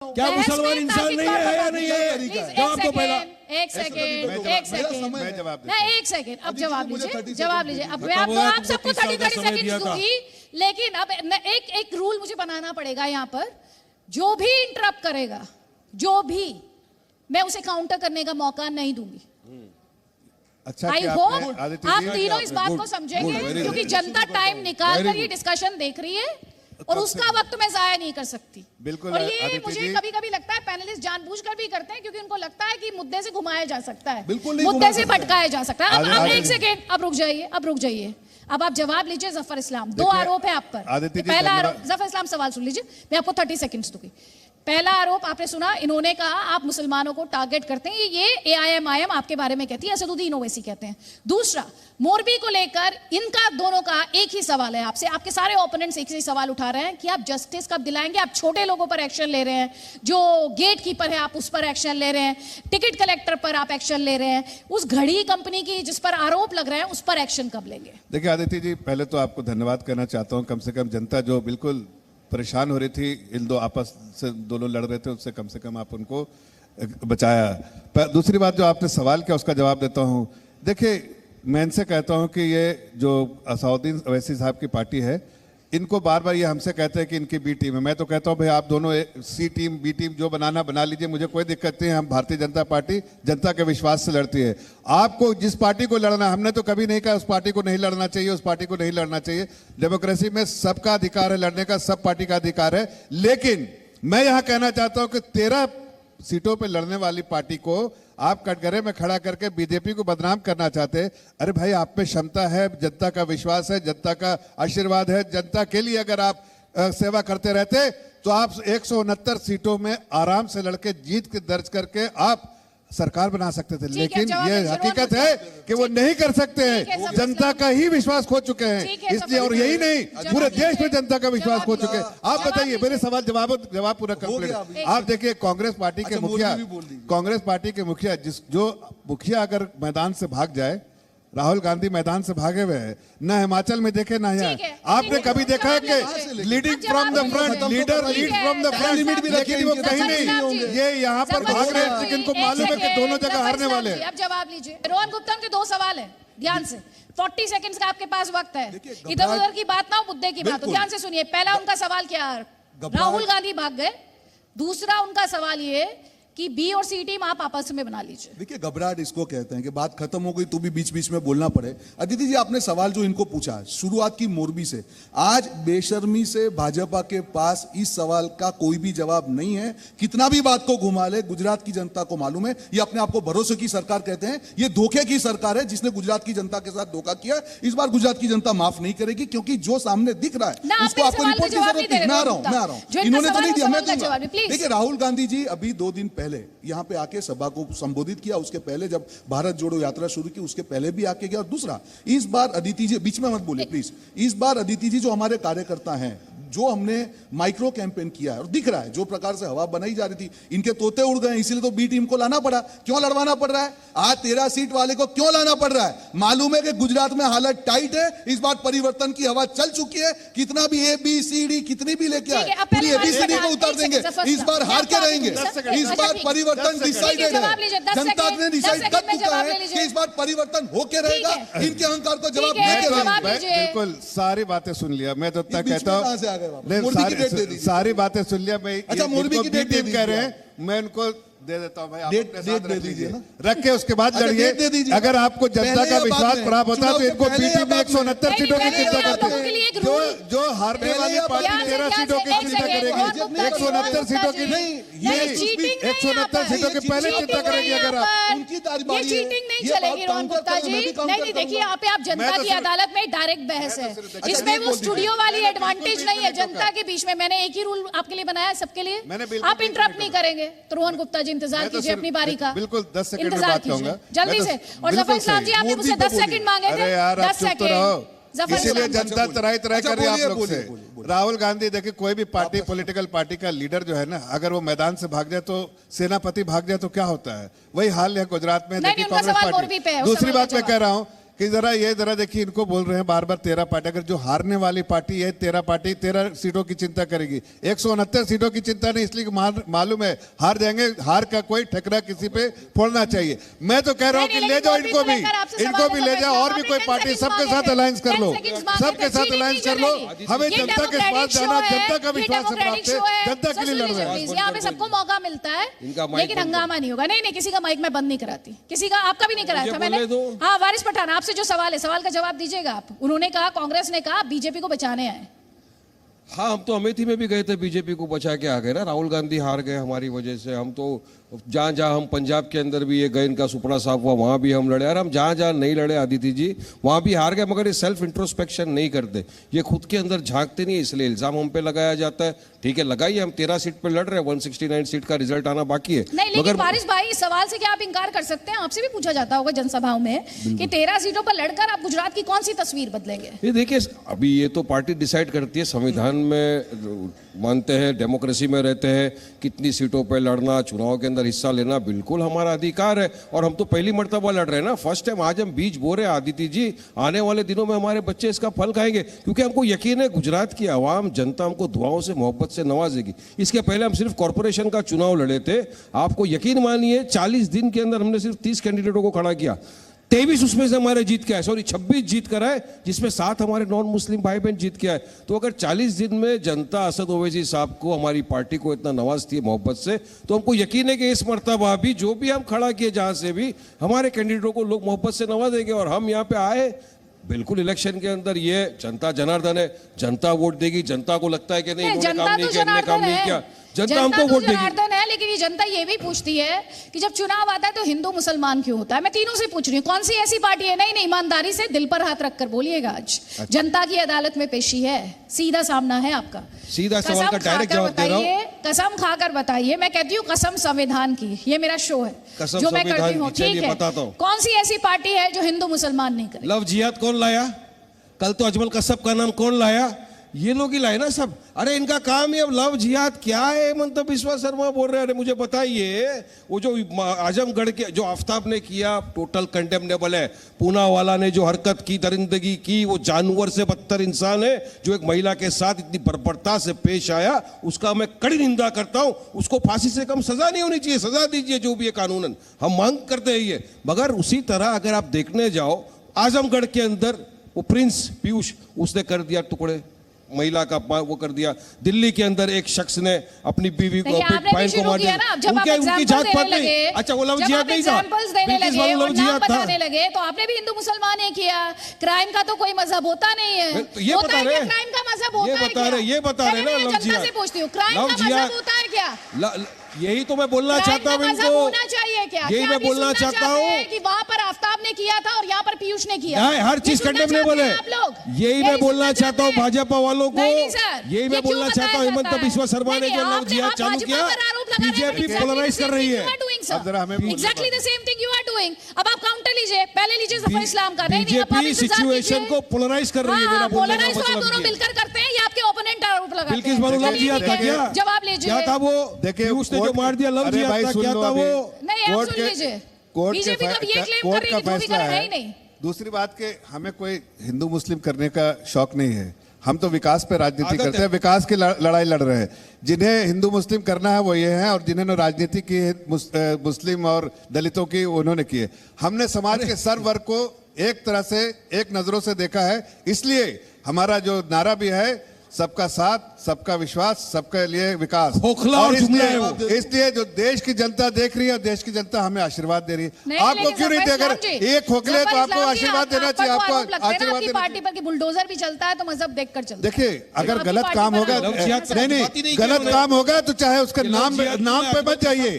हूँ। क्या मुसलमान इंसान नहीं है या नहीं है? जवाब दो पहला। एक सेकेंड अब जवाब लीजिए। अब मैं आप सबको 30 सेकंड दूंगी, लेकिन अब एक रूल मुझे बनाना पड़ेगा यहाँ पर। जो भी इंटरप्ट करेगा, जो भी, मैं उसे काउंटर करने का मौका नहीं दूंगी। अच्छा, आई होप आप तीनों इस बात को समझेंगे, क्योंकि जनता टाइम निकाल कर ये डिस्कशन देख रही है और उसका वक्त मैं जाया नहीं कर सकती। बिल्कुल। और ये मुझे कभी कभी लगता है पैनलिस्ट जानबूझकर भी करते हैं, क्योंकि उनको लगता है कि मुद्दे से घुमाया जा सकता है, मुद्दे से भटकाया जा सकता है। अब एक सेकेंड, अब रुक जाइए। अब आप जवाब लीजिए। जफर इस्लाम, 2 आरोप है आप पर। पहला आरोप, जफर इस्लाम सवाल सुन लीजिए, मैं आपको 30 सेकंड्स दूंगी। पहला आरोप आपने सुना, इन्होंने कहा आप मुसलमानों को टारगेट करते हैं, ये AIM आपके बारे में कहती है, असदुद्दीन ओवैसी कहते हैं। दूसरा, मोरबी को लेकर इनका दोनों का एक ही सवाल है आपसे, आपके सारे ओपोनेंट्स एक ही सवाल उठा रहे हैं कि आप जस्टिस कब दिलाएंगे? आप छोटे लोगों पर एक्शन ले रहे हैं, जो गेट कीपर है आप उस पर एक्शन ले रहे हैं, टिकट कलेक्टर पर आप एक्शन ले रहे हैं, उस घड़ी कंपनी की जिस पर आरोप लग रहे हैं उस पर एक्शन कब लेंगे? देखिए आदित्य जी, पहले तो आपको धन्यवाद करना चाहता हूँ। कम से कम जनता जो बिल्कुल परेशान हो रही थी, इन दो आपस से दोनों लड़ रहे थे, उससे कम से कम आप उनको बचाया। पर दूसरी बात जो आपने सवाल किया उसका जवाब देता हूँ। देखिए, मैं इनसे कहता हूँ कि ये जो असदुद्दीन ओवैसी साहब की पार्टी है, इनको बार बार ये हमसे कहते हैं कि इनकी बी टीम है। मैं तो कहता हूँ भाई आप दोनों सी टीम बी टीम जो बनाना बना लीजिए, मुझे कोई दिक्कत नहीं है। हम भारतीय जनता पार्टी जनता के विश्वास से लड़ती है। आपको जिस पार्टी को लड़ना, हमने तो कभी नहीं कहा उस पार्टी को नहीं लड़ना चाहिए, उस पार्टी को नहीं लड़ना चाहिए। डेमोक्रेसी में सबका अधिकार है लड़ने का, सब पार्टी का अधिकार है। लेकिन मैं यहां कहना चाहता हूं कि 13 सीटों पर लड़ने वाली पार्टी को आप कटघरे में खड़ा करके बीजेपी को बदनाम करना चाहते हैं। अरे भाई, आप में क्षमता है, जनता का विश्वास है, जनता का आशीर्वाद है। जनता के लिए अगर आप सेवा करते रहते तो आप 169 सीटों में आराम से लड़के जीत के दर्ज करके आप सरकार बना सकते थे। लेकिन ये हकीकत है कि वो नहीं कर सकते हैं। जनता का ही विश्वास खो चुके हैं, इसलिए। और यही नहीं, पूरे देश में जनता का विश्वास खो चुके हैं। आप बताइए, मेरे सवाल जवाब पूरा कंप्लीट। आप देखिए, कांग्रेस पार्टी के मुखिया जो मुखिया अगर मैदान से भाग जाए, राहुल गांधी मैदान से भागे हुए हैं, न हिमाचल में देखे ना यहाँ। आपने कभी देखा है कि leading from the front, leader lead from the front? Limit भी रखी, वो कहीं नहीं। ये यहाँ पर भाग रहे हैं, लेकिन को मालूम है कि दोनों जगह हारने वाले हैं। अब जवाब लीजिए। रोहन गुप्ता के 2 सवाल है, ध्यान से। 40 सेकंड्स का आपके पास वक्त है। इधर उधर की बात ना हो, मुद्दे की बात हो। ध्यान से सुनिए। पहला उनका सवाल क्या है? राहुल गांधी भाग गए। दूसरा उनका सवाल ये कि बी और सी टीम आप आपस में बना लीजिए। देखिए, घबराहट इसको कहते हैं कि बात खत्म हो गई तो भी बीच बीच में बोलना पड़े। अदिति जी, आपने सवाल जो इनको पूछा, शुरुआत की मोरबी से, आज बेशर्मी से भाजपा के पास इस सवाल का कोई भी जवाब नहीं है। कितना भी बात को घुमा ले, गुजरात की जनता को मालूम है। ये अपने आप को भरोसे की सरकार कहते हैं, ये धोखे की सरकार है जिसने गुजरात की जनता के साथ धोखा किया। इस बार गुजरात की जनता माफ नहीं करेगी, क्योंकि जो सामने दिख रहा है उसको आपको रिपोर्ट की जरूरत नहीं। मैं आ रहा हूं, इन्होंने तो नहीं दिया, मैं दूंगा। देखिए, राहुल गांधी जी अभी 2 दिन पहले यहां पे आके सभा को संबोधित किया। उसके पहले जब भारत जोड़ो यात्रा शुरू की, उसके पहले भी आके गया। और दूसरा, इस बार अदिति जी, बीच में मत बोलिए प्लीज, इस बार अदिति जी जो हमारे कार्यकर्ता हैं, जो हमने माइक्रो कैंपेन किया है, और दिख रहा है जो प्रकार से हवा बनाई जा रही थी, इनके तोते उड़ गए, इसीलिए तो बी टीम को लाना पड़ा। क्यों लड़वाना पड़ रहा है? आज 13 सीट वाले को क्यों लाना पड़ रहा है? मालूम है कि गुजरात में हालत टाइट है। इस बार परिवर्तन की हवा चल चुकी है। कितना भी ABCD कितनी भी लेके आए, पूरी ABCD को उतार देंगे। इस बार हार के रहेंगे। इस बार परिवर्तन डिसाइडेड है, जनता ने डिसाइड कर चुका है कि इस बार परिवर्तन होके रहेगा। इनके अहंकार को जवाब देंगे। बिल्कुल, सारी बातें सुन लिया। मैं तो कहता हूँ सारी बातें सुन लिया। मैं अच्छा, मोरबी की डेट कह रहे हैं, मैं उनको दे देता हूं भाई, आप डेट दे दीजिए ना, रख के उसके बाद लड़िए। अगर आपको जनता का विश्वास प्राप्त होता है तो इनको बीटी में 169 सीटों की चिंता करते हैं। जो हारने वाली पार्टी 13 सीटों की चिंता करेगी, 169 सीटों की नहीं, ये 169 सीटों की पहले चिंता करेगी। अगर आप उनकी ये चीटिंग नहीं चलेगी रोहन गुप्ता जी। नहीं, देखिए, आप जनता की अदालत में डायरेक्ट बहस है, इसमें वो स्टूडियो वाली एडवांटेज नहीं है जनता के बीच में। मैंने एक ही रूल आपके लिए बनाया, सबके लिए। आप इंटरप्ट नहीं करेंगे तो रोहन गुप्ता जी इंतजार कीजिए अपनी बारी का। बिल्कुल 10 सेकंड में बात कहूंगा जल्दी से। और जफर इस्लाम जी, आपने मुझसे 10 सेकंड मांगे थे। 10 सेकंड। इसीलिए जनता तराई तराई कर रही है आप लोग से। राहुल गांधी, देखिए, कोई भी पार्टी, पॉलिटिकल पार्टी का लीडर जो है ना, अगर वो मैदान से भाग जाए तो, सेनापति भाग जाए तो क्या होता है? वही हाल है गुजरात में। देखिए, कांग्रेस पार्टी। दूसरी बात मैं कह रहा हूं कि जरा देखिए, इनको बोल रहे हैं बार बार 13 पार्टी। अगर जो हारने वाली पार्टी है 13 पार्टी 13 सीटों की चिंता करेगी, 169 सीटों की चिंता नहीं, इसलिए मालूम है हार जाएंगे। हार का कोई ठकरा किसी पे फोड़ना चाहिए। मैं तो कह रहा हूं कि ले जाओ इनको भी ले जाओ, और भी कोई पार्टी, सबके साथ अलायंस कर लो, सबके साथ अलायंस कर लो। हमें जनता के पास जाना, जनता का विश्वास प्राप्त है, जनता के लिए लड़ रहे हैं। यहाँ पे सबको मौका मिलता है, लेकिन हंगामा नहीं होगा। नहीं, किसी का माइक मैं बंद नहीं कराती, किसी का, आपका भी नहीं कराया था मैंने। हाँ, वारिस पठान, आपसे जो सवाल है, सवाल का जवाब दीजिएगा आप। उन्होंने कहा, कांग्रेस ने कहा बीजेपी को बचाने आए। हाँ, हम तो अमेठी में भी गए थे, बीजेपी को बचा के आ गए ना। राहुल गांधी हार गए हमारी वजह से। हम तो जहाँ जहाँ हम पंजाब के अंदर भी ये गए, इनका सुपड़ा साफ हुआ, वहाँ भी हम लड़े। और हम जहाँ जहाँ नहीं लड़े आदित्य जी, वहाँ भी हार गए। मगर ये सेल्फ इंट्रोस्पेक्शन नहीं करते, ये खुद के अंदर झांकते नहीं, इसलिए इल्जाम हम पे लगाया जाता है। ठीक है, लगाइए, हम 13 सीट पे लड़ रहे हैं, 169 सीट का रिजल्ट आना बाकी है। नहीं, लेकिन वारिस भाई, इस सवाल से क्या आप इंकार कर सकते हैं? आपसे भी पूछा जाता होगा जनसभाओं में कि 13 सीटों पर लड़कर आप गुजरात की कौन सी तस्वीर बदलेंगे? ये देखिए, अभी ये तो पार्टी डिसाइड करती है। संविधान में मानते हैं, डेमोक्रेसी में रहते हैं, कितनी सीटों पे लड़ना, चुनाव के अंदर हिस्सा लेना बिल्कुल हमारा अधिकार है। और हम तो पहली मर्तबा लड़ रहे हैं ना, फर्स्ट टाइम। आज हम बीज बो रहे हैं आदित्य जी, आने वाले दिनों में हमारे बच्चे इसका फल खाएंगे, क्योंकि हमको यकीन है गुजरात की आवाम, जनता हमको दुआओं से, मोहब्बत से नवाजेगी। इसके पहले हम सिर्फ कॉर्पोरेशन का चुनाव लड़े थे। आपको यकीन मानिए, 40 दिन के अंदर हमने सिर्फ 30 कैंडिडेटों को खड़ा किया। 23 उसमें से हमारे जीत के आए, सॉरी 26 जीत कर आए, जिसमें 7 हमारे नॉन मुस्लिम भाई बहन जीत के आए। तो अगर 40 दिन में जनता असद ओवैसी साहब को, हमारी पार्टी को इतना नवाजती है मोहब्बत से, तो हमको यकीन है कि इस मर्तबा भी जो भी हम खड़ा किए, जहां से भी हमारे कैंडिडेटों को लोग मोहब्बत से नवाजेंगे। और हम यहाँ पे आए बिल्कुल इलेक्शन के अंदर, ये जनता जनार्दन है, जनता वोट देगी। जनता को लगता है कि नहीं, इन्होंने काम नहीं किया, इन्होंने काम नहीं किया, जनता हमको वोट देगी। है, लेकिन ये जनता ये भी पूछती है कि जब चुनाव आता है तो हिंदू मुसलमान क्यों होता है? मैं तीनों से पूछ रही हूँ, कौन सी ऐसी पार्टी है? नहीं, ईमानदारी से दिल पर हाथ रखकर बोलिएगा। आज जनता की अदालत में पेशी है, सीधा सामना है आपका। सीधा सवाल का डायरेक्ट जवाब दे रहा हूं। कसम खाकर बताइए, मैं कहती हूँ कसम संविधान की, ये मेरा शो है जो मैं करती हूँ, ठीक है? कौन सी ऐसी पार्टी है जो हिंदू मुसलमान नहीं करे? लव जिहाद कौन लाया? कल तो अजमल कश्यप का नाम कौन लाया? ये लोग ही लाए ना सब। अरे इनका काम ही अब लव जिहाद क्या है? मंतव विश्वास शर्मा बोल रहे हैं। अरे मुझे बताइए, वो जो आजमगढ़ के जो आफ्ताब ने किया, टोटल कंडेमनेबल है। पूना वाला ने जो हरकत की, दरिंदगी की, वो जानवर से बदतर इंसान है जो एक महिला के साथ इतनी बर्बरता से पेश आया, उसका मैं कड़ी निंदा करता हूं। उसको फांसी से कम सजा नहीं होनी चाहिए, सजा दीजिए जो भी है कानूनन, हम मांग करते हैं ये। मगर उसी तरह अगर आप देखने जाओ, आजमगढ़ के अंदर वो प्रिंस पीयूष, उसने कर दिया टुकड़े, महिला का वो कर दिया। दिल्ली के अंदर एक शख्स ने अपनी बीवी को, बहन को मार दिया। उनकी जात पात नहीं। अच्छा, वो लव जिहाद नहीं था, लव जिहाद था। तो आपने भी हिंदू मुसलमान ही किया। क्राइम का तो कोई मजहब होता नहीं है। तो ये बता रहे, क्राइम का मजहब होता है? ये बता रहे ना, लव जिहाद से पूछती हूँ, क्राइम का मजहब होता है क्या? यही तो मैं बोलना चाहता हूँ इनको, होना चाहिए क्या? यही मैं बोलना चाहता हूँ कि वहाँ पर आफ्ताब ने किया था और यहाँ पर पीयूष ने किया। हर चीज कंडेमनेबल है। यही मैं बोलना चाहता हूँ भाजपा वालों को, यही मैं बोलना चाहता हूँ। हिमंत बिस्वा शर्मा ने जो लव जिहाद चालू किया, बीजेपी पोलराइज कर रही है। Exactly the same thing you are doing. अब आप काउंटर लीजिए, पहले लीजिए जफर इस्लाम का। बीजेपी सिचुएशन को पोलराइज कर रही है, मेरा बोलने का मतलब आप दोनों मिलकर करते हैं या आपके ओपोनेंट आरोप लगाते हैं? बिल्किस बानो लव जिहाद था क्या? जवाब लीजिए। क्या था वो? देखिए, उसने जो मार दिया लव जिहाद था, क्या था वो? नहीं, आप सुन लीजिए। बीजेपी तो ये क्लेम कर रही है कि ध्रुवीकरण है ही नहीं। दूसरी बात के हमें कोई हिंदू मुस्लिम करने का शौक नहीं है। हम तो विकास पे राजनीति करते हैं, विकास की लड़ाई लड़ रहे हैं। जिन्हें हिंदू मुस्लिम करना है वो ये है, और जिन्होंने राजनीति की है मुस्लिम और दलितों की, उन्होंने की है। हमने समाज के सर्व वर्ग को एक तरह से, एक नजरों से देखा है। इसलिए हमारा जो नारा भी है, सबका साथ, सबका विश्वास, सबके लिए विकास। खोखला और जुमला है वो। इसलिए जो देश की जनता देख रही है, देश की जनता हमें आशीर्वाद दे रही है। आपको क्यों नहीं दे? अगर ये खोखले तो आपको आशीर्वाद देना चाहिए। आपको आशीर्वाद देना पार्टी पर कि बुलडोजर भी चलता है तो मजहब देखकर चलता है। देखिए, अगर गलत काम होगा, नहीं, गलत काम होगा तो चाहे उसका नाम पे मत जाइए।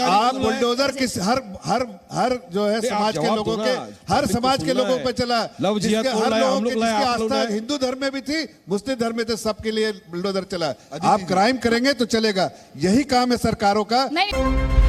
आप बुलडोजर किस हर जो है समाज के लोगों के, हर समाज के लोगों पे चला। हर लोगों की आस्था हिंदू धर्म में भी थी, मुस्लिम धर्म में तो सबके लिए बुलडोजर चला। आप क्राइम करेंगे तो चलेगा, यही काम है सरकारों का। नहीं।